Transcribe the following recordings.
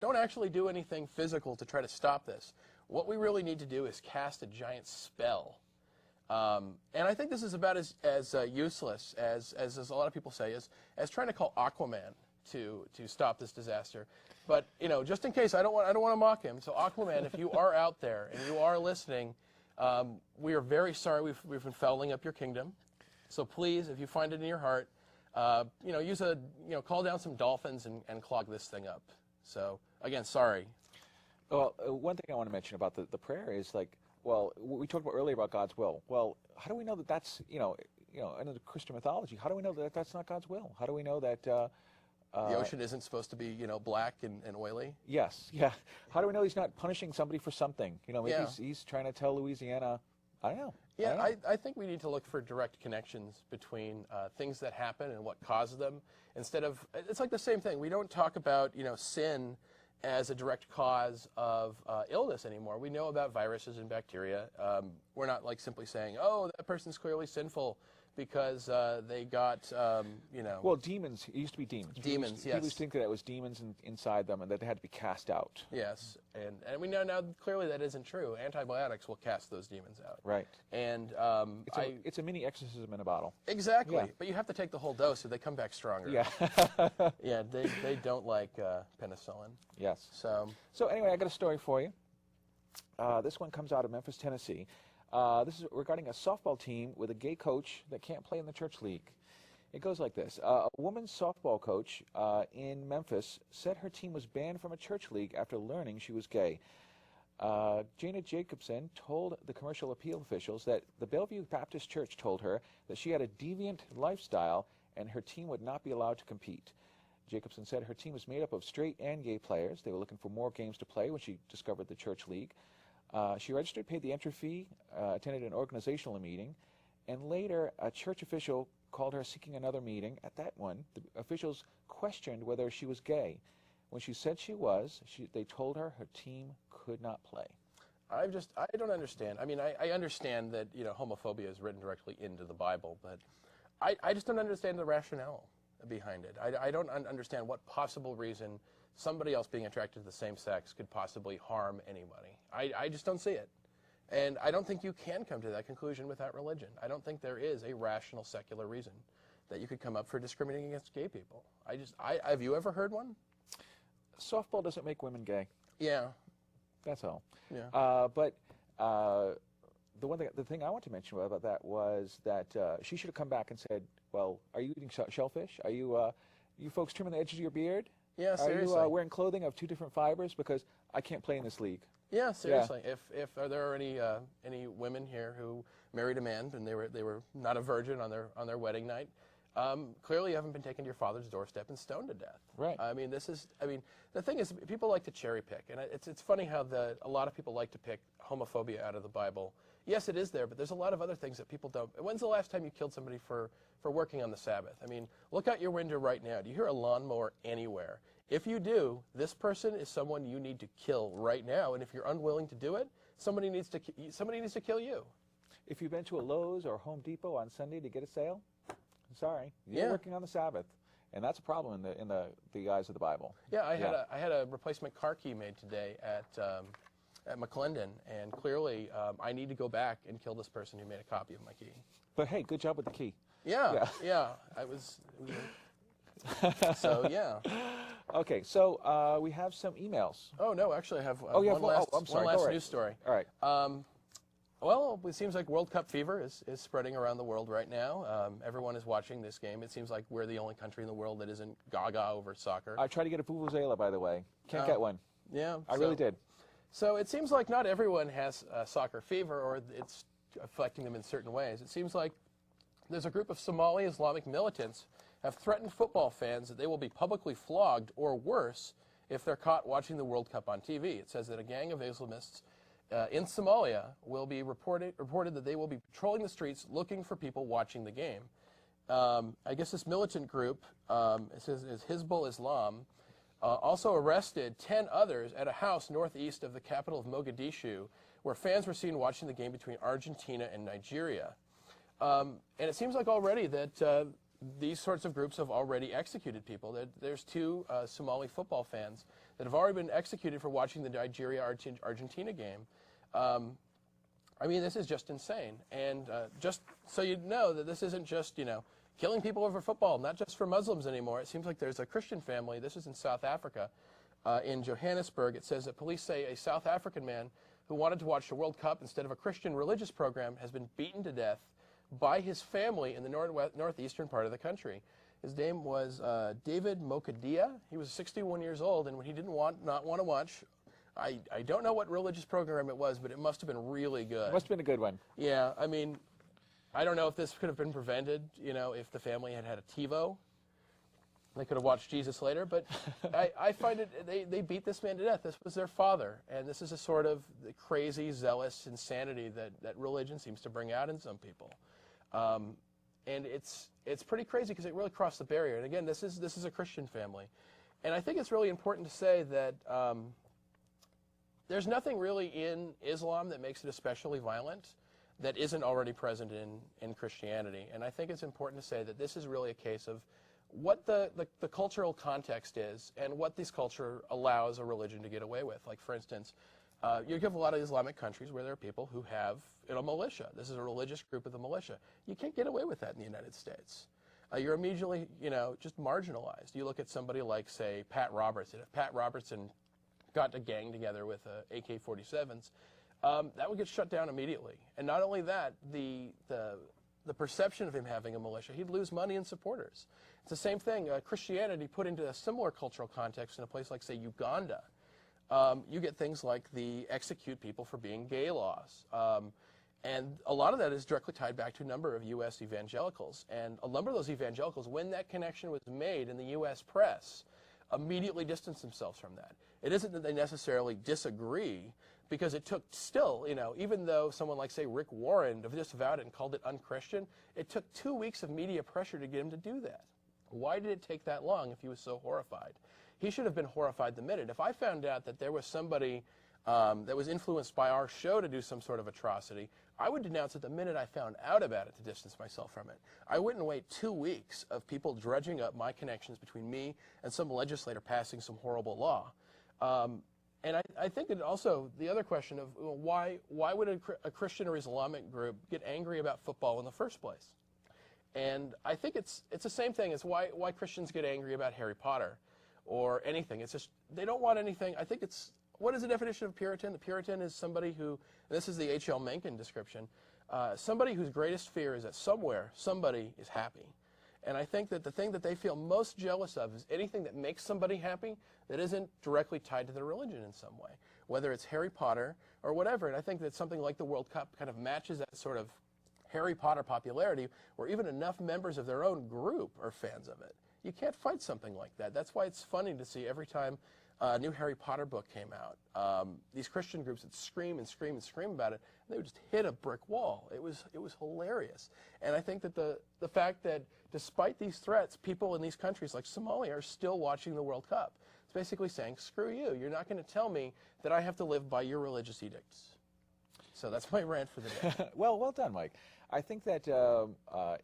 don't actually do anything physical to try to stop this. What we really need to do is cast a giant spell. And I think this is about as useless as a lot of people say, as trying to call Aquaman to stop this disaster. But just in case, I don't want to mock him. So Aquaman, if you are out there and you are listening, we are very sorry we've been fouling up your kingdom. So please, if you find it in your heart, call down some dolphins and clog this thing up. So again, sorry. Well, one thing I want to mention about the prayer is well, we talked about earlier about God's will. Well, how do we know that that's under the Christian mythology? How do we know that that's not God's will? How do we know that the ocean isn't supposed to be black and oily? Yes, yeah. How do we know he's not punishing somebody for something? Maybe he's trying to tell Louisiana. I don't know. Yeah, I think we need to look for direct connections between things that happen and what causes them. Instead of, it's like the same thing. We don't talk about sin as a direct cause of illness anymore. We know about viruses and bacteria. We're not simply saying, oh, that person's clearly sinful because they got, Well, demons. It used to be demons. Demons, yes. People used to think that it was demons inside them and that they had to be cast out. Yes, and we know now clearly that isn't true. Antibiotics will cast those demons out. Right. And it's a mini exorcism in a bottle. Exactly. Yeah. But you have to take the whole dose, so they come back stronger. Yeah. Yeah, they don't like penicillin. Yes. So anyway, I got a story for you. This one comes out of Memphis, Tennessee. This is regarding a softball team with a gay coach that can't play in the church league. It goes like this. A woman's softball coach in Memphis said her team was banned from a church league after learning she was gay. Jana Jacobson told the commercial appeal officials that the Bellevue Baptist Church told her that she had a deviant lifestyle and her team would not be allowed to compete. Jacobson said her team was made up of straight and gay players. They were looking for more games to play when she discovered the church league. She registered, paid the entry fee, attended an organizational meeting, and later a church official called her seeking another meeting. At that one, the officials questioned whether she was gay. When she said she was, they told her her team could not play. I don't understand. I mean, I understand that homophobia is written directly into the Bible, but I just don't understand the rationale behind it. I don't understand what possible reason somebody else being attracted to the same sex could possibly harm anybody. I just don't see it. And I don't think you can come to that conclusion without religion. I don't think there is a rational secular reason that you could come up for discriminating against gay people. Have you ever heard one? Softball doesn't make women gay. Yeah. That's all. Yeah. But the thing I want to mention about that was that she should have come back and said, well, are you eating shellfish? Are you folks trimming the edges of your beard? Yeah, seriously. Are you wearing clothing of 2 different fibers? Because I can't play in this league. Yeah, seriously. Yeah. If there are any women here who married a man and they were not a virgin on their wedding night, clearly you haven't been taken to your father's doorstep and stoned to death. Right. The thing is, people like to cherry pick, and it's funny how a lot of people like to pick homophobia out of the Bible. Yes, it is there, but there's a lot of other things that people don't. When's the last time you killed somebody for working on the Sabbath? I mean, look out your window right now. Do you hear a lawnmower anywhere? If you do, this person is someone you need to kill right now, and if you're unwilling to do it, somebody needs to kill you. If you've been to a Lowe's or Home Depot on Sunday to get a sale, I'm sorry, you're working on the Sabbath, and that's a problem in the eyes of the Bible. Yeah, I had a replacement car key made today at McClendon, and clearly I need to go back and kill this person who made a copy of my key. But hey, good job with the key. Yeah. So yeah. Okay, so we have some emails. Oh no, actually I have one last news story. All right. Well, it seems like World Cup fever is spreading around the world right now. Everyone is watching this game. It seems like we're the only country in the world that isn't gaga over soccer. I tried to get a vuvuzela, by the way. Can't get one. Yeah. I really did. So it seems like not everyone has soccer fever, or it's affecting them in certain ways. It seems like there's a group of Somali Islamic militants have threatened football fans that they will be publicly flogged or worse if they're caught watching the World Cup on TV. It says that a gang of Islamists in Somalia will be reported that they will be patrolling the streets looking for people watching the game. I guess this militant group, it says is Hizbul Islam, also arrested 10 others at a house northeast of the capital of Mogadishu, where fans were seen watching the game between Argentina and Nigeria. And it seems like already that these sorts of groups have already executed people. There's 2 Somali football fans that have already been executed for watching the Nigeria-Argentina game. I mean, this is just insane. And just so you know that this isn't just, killing people over football, not just for Muslims anymore. It seems like there's a Christian family. This is in South Africa. In Johannesburg, it says that police say a South African man who wanted to watch the World Cup instead of a Christian religious program has been beaten to death by his family in the northeastern part of the country. His name was David Mokadia. He was 61 years old, and when he didn't not want to watch, I don't know what religious program it was, but it must have been really good. It must have been a good one. Yeah, I mean, I don't know if this could have been prevented, if the family had had a TiVo. They could have watched Jesus later, but I find they beat this man to death. This was their father, and this is a sort of crazy, zealous insanity that religion seems to bring out in some people. And it's pretty crazy because it really crossed the barrier. And again, this is a Christian family. And I think it's really important to say that there's nothing really in Islam that makes it especially violent that isn't already present in Christianity. And I think it's important to say that this is really a case of what the cultural context is and what this culture allows a religion to get away with. Like, for instance, you have a lot of Islamic countries where there are people who have a militia. This is a religious group of the militia. You can't get away with that in the United States. You're immediately, just marginalized. You look at somebody like, say, Pat Robertson. If Pat Robertson got a gang together with AK-47s, that would get shut down immediately. And not only that, the perception of him having a militia, he'd lose money and supporters. It's the same thing. Christianity put into a similar cultural context in a place like, say, Uganda. You get things like the execute people for being gay laws. And a lot of that is directly tied back to a number of U.S. evangelicals. And a number of those evangelicals, when that connection was made in the U.S. press, immediately distanced themselves from that. It isn't that they necessarily disagree, because it took still, even though someone like, say, Rick Warren disavowed it and called it unchristian, it took 2 weeks of media pressure to get him to do that. Why did it take that long if he was so horrified? He should have been horrified the minute. If I found out that there was somebody that was influenced by our show to do some sort of atrocity, I would denounce it the minute I found out about it to distance myself from it. I wouldn't wait 2 weeks of people dredging up my connections between me and some legislator passing some horrible law. And I think that also the other question of why would a Christian or Islamic group get angry about football in the first place? And I think it's the same thing as why Christians get angry about Harry Potter or anything. It's just they don't want anything. I think it's, what is the definition of Puritan? The Puritan is somebody who, and this is the H.L. Mencken description, somebody whose greatest fear is that somewhere somebody is happy. And I think that the thing that they feel most jealous of is anything that makes somebody happy that isn't directly tied to their religion in some way, whether it's Harry Potter or whatever. And I think that something like the World Cup kind of matches that sort of Harry Potter popularity, where even enough members of their own group are fans of it. You can't fight something like that. That's why it's funny to see every time a new Harry Potter book came out, these Christian groups would scream and scream and scream about it, and they would just hit a brick wall. It was hilarious. And I think that the fact that despite these threats, people in these countries like Somalia are still watching the World Cup. It's basically saying, screw you. You're not going to tell me that I have to live by your religious edicts. So that's my rant for the day. Well done, Mike. I think that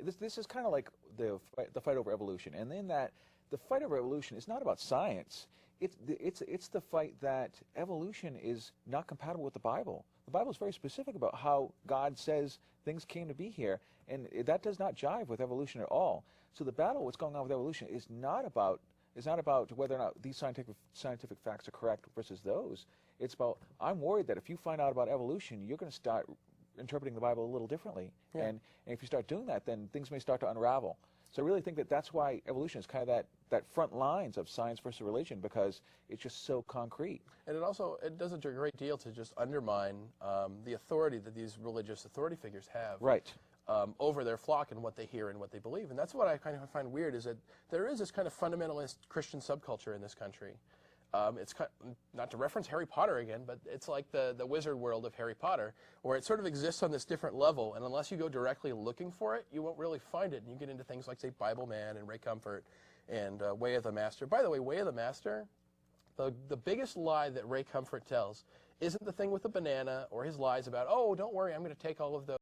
this is kind of like the fight over evolution, and in that the fight over evolution is not about science. It's the fight that evolution is not compatible with the Bible. The Bible is very specific about how God says things came to be here, and that does not jive with evolution at all. So the battle, what's going on with evolution, is not about whether or not these scientific facts are correct versus those. It's about, I'm worried that if you find out about evolution, you're going to start interpreting the Bible a little differently. Yeah. And if you start doing that, then things may start to unravel. So I really think that that's why evolution is kind of that front lines of science versus religion, because it's just so concrete. And it does a great deal to just undermine the authority that these religious authority figures have. Right. Over their flock and what they hear and what they believe. And that's what I kind of find weird, is that there is this kind of fundamentalist Christian subculture in this country. It's not to reference Harry Potter again, but it's like the wizard world of Harry Potter, where it sort of exists on this different level, and unless you go directly looking for it, you won't really find it. And you get into things like, say, Bible Man and Ray Comfort and Way of the Master. By the way, Way of the Master, the biggest lie that Ray Comfort tells isn't the thing with the banana or his lies about, oh, don't worry, I'm going to take all of those